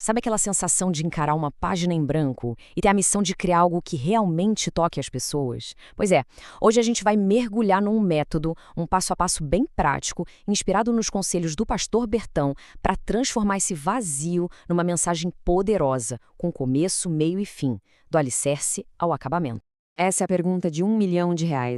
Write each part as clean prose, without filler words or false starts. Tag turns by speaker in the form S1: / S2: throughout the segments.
S1: Sabe aquela sensação de encarar uma página em branco e ter a missão de criar algo que realmente toque as pessoas? Pois é, hoje a gente vai mergulhar num método, um passo a passo bem prático, inspirado nos conselhos do pastor Bertão, para transformar esse vazio numa mensagem poderosa, com começo, meio e fim, do alicerce ao acabamento.
S2: Essa é a pergunta de R$ 1 milhão,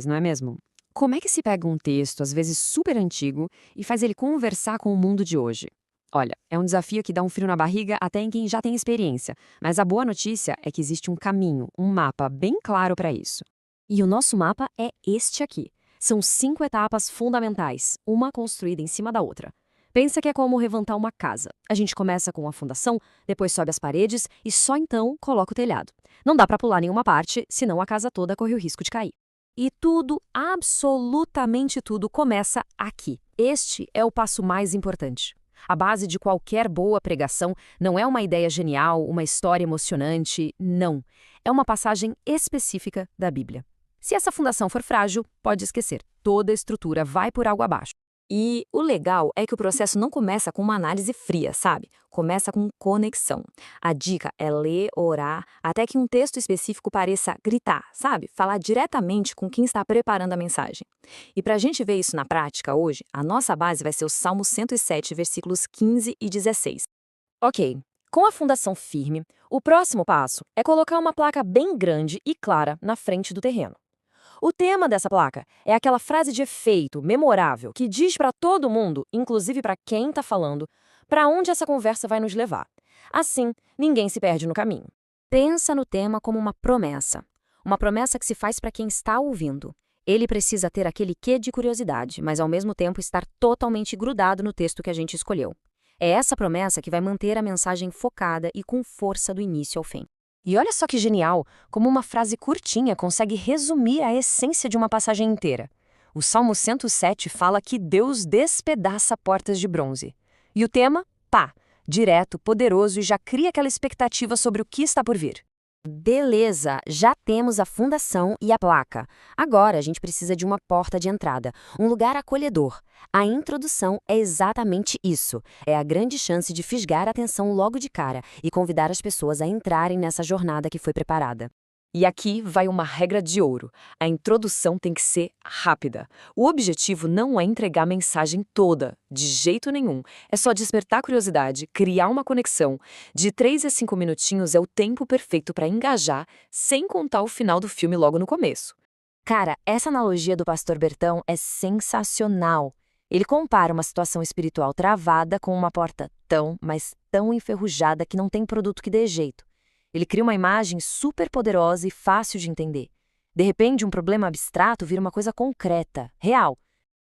S2: não é mesmo? Como é que se pega um texto, às vezes super antigo, e faz ele conversar com o mundo de hoje? Olha, é um desafio que dá um frio na barriga até em quem já tem experiência, mas a boa notícia é que existe um caminho, um mapa bem claro para isso.
S1: E o nosso mapa é este aqui. São 5 etapas fundamentais, uma construída em cima da outra. Pensa que é como levantar uma casa. A gente começa com a fundação, depois sobe as paredes e só então coloca o telhado. Não dá para pular nenhuma parte, senão a casa toda corre o risco de cair. E tudo, absolutamente tudo, começa aqui. Este é o passo mais importante. A base de qualquer boa pregação não é uma ideia genial, uma história emocionante, não. É uma passagem específica da Bíblia. Se essa fundação for frágil, pode esquecer. Toda a estrutura vai por água abaixo.
S3: E o legal é que o processo não começa com uma análise fria, sabe? Começa com conexão. A dica é ler, orar, até que um texto específico pareça gritar, sabe? Falar diretamente com quem está preparando a mensagem. E para a gente ver isso na prática hoje, a nossa base vai ser o Salmo 107, versículos 15 e 16.
S1: Ok, com a fundação firme, o próximo passo é colocar uma placa bem grande e clara na frente do terreno. O tema dessa placa é aquela frase de efeito memorável que diz para todo mundo, inclusive para quem está falando, para onde essa conversa vai nos levar. Assim, ninguém se perde no caminho. Pensa no tema como uma promessa que se faz para quem está ouvindo. Ele precisa ter aquele quê de curiosidade, mas ao mesmo tempo estar totalmente grudado no texto que a gente escolheu. É essa promessa que vai manter a mensagem focada e com força do início ao fim. E olha só que genial, como uma frase curtinha consegue resumir a essência de uma passagem inteira. O Salmo 107 fala que Deus despedaça portas de bronze. E o tema? Pá, direto, poderoso e já cria aquela expectativa sobre o que está por vir. Beleza, já temos a fundação e a placa. Agora a gente precisa de uma porta de entrada, um lugar acolhedor. A introdução é exatamente isso. É a grande chance de fisgar a atenção logo de cara e convidar as pessoas a entrarem nessa jornada que foi preparada. E aqui vai uma regra de ouro. A introdução tem que ser rápida. O objetivo não é entregar a mensagem toda, de jeito nenhum. É só despertar curiosidade, criar uma conexão. De 3 a 5 minutinhos é o tempo perfeito para engajar, sem contar o final do filme logo no começo. Cara, essa analogia do pastor Bertão é sensacional. Ele compara uma situação espiritual travada com uma porta tão, mas tão enferrujada que não tem produto que dê jeito. Ele cria uma imagem super poderosa e fácil de entender. De repente, um problema abstrato vira uma coisa concreta, real.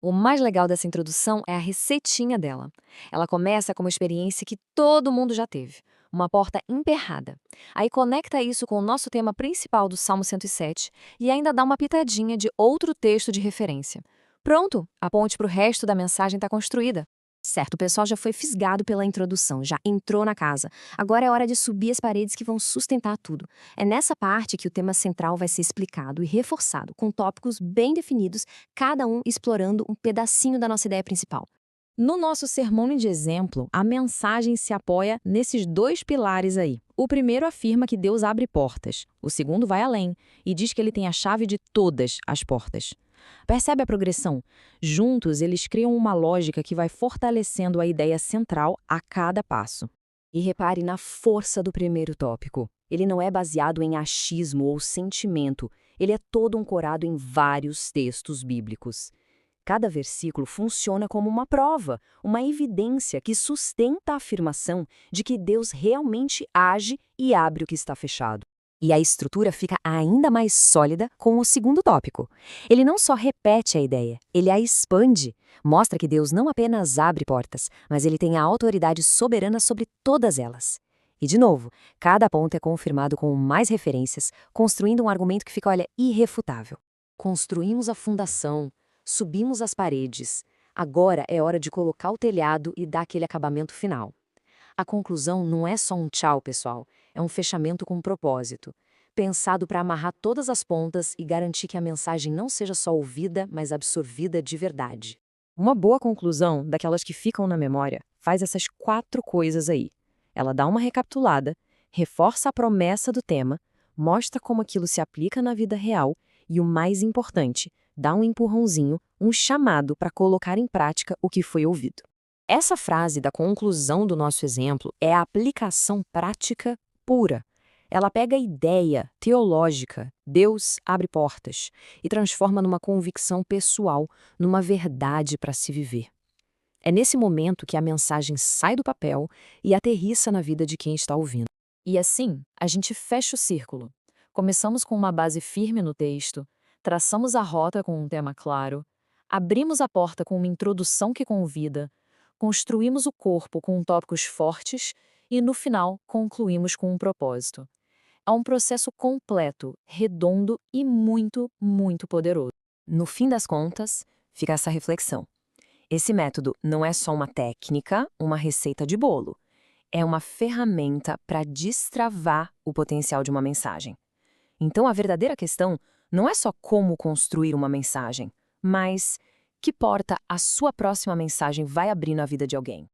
S3: O mais legal dessa introdução é a receitinha dela. Ela começa com uma experiência que todo mundo já teve, uma porta emperrada. Aí conecta isso com o nosso tema principal do Salmo 107 e ainda dá uma pitadinha de outro texto de referência. Pronto, a ponte para o resto da mensagem está construída.
S2: Certo, o pessoal já foi fisgado pela introdução, já entrou na casa. Agora é hora de subir as paredes que vão sustentar tudo. É nessa parte que o tema central vai ser explicado e reforçado, com tópicos bem definidos, cada um explorando um pedacinho da nossa ideia principal.
S1: No nosso sermão de exemplo, a mensagem se apoia nesses 2 pilares aí. O primeiro afirma que Deus abre portas. O segundo vai além e diz que ele tem a chave de todas as portas. Percebe a progressão? Juntos, eles criam uma lógica que vai fortalecendo a ideia central a cada passo. E repare na força do primeiro tópico. Ele não é baseado em achismo ou sentimento, ele é todo ancorado em vários textos bíblicos. Cada versículo funciona como uma prova, uma evidência que sustenta a afirmação de que Deus realmente age e abre o que está fechado. E a estrutura fica ainda mais sólida com o segundo tópico. Ele não só repete a ideia, ele a expande. Mostra que Deus não apenas abre portas, mas ele tem a autoridade soberana sobre todas elas. E, de novo, cada ponto é confirmado com mais referências, construindo um argumento que fica, olha, irrefutável. Construímos a fundação, subimos as paredes. Agora é hora de colocar o telhado e dar aquele acabamento final. A conclusão não é só um tchau, pessoal. É um fechamento com propósito, pensado para amarrar todas as pontas e garantir que a mensagem não seja só ouvida, mas absorvida de verdade. Uma boa conclusão, daquelas que ficam na memória, faz essas 4 coisas aí. Ela dá uma recapitulada, reforça a promessa do tema, mostra como aquilo se aplica na vida real e, o mais importante, dá um empurrãozinho, um chamado para colocar em prática o que foi ouvido. Essa frase da conclusão do nosso exemplo é a aplicação prática pura. Ela pega a ideia teológica, Deus abre portas, e transforma numa convicção pessoal, numa verdade para se viver. É nesse momento que a mensagem sai do papel e aterrissa na vida de quem está ouvindo. E assim, a gente fecha o círculo. Começamos com uma base firme no texto, traçamos a rota com um tema claro, abrimos a porta com uma introdução que convida, construímos o corpo com tópicos fortes e, no final, concluímos com um propósito. É um processo completo, redondo e muito, muito poderoso. No fim das contas, fica essa reflexão. Esse método não é só uma técnica, uma receita de bolo. É uma ferramenta para destravar o potencial de uma mensagem. Então, a verdadeira questão não é só como construir uma mensagem, mas que porta a sua próxima mensagem vai abrir na vida de alguém.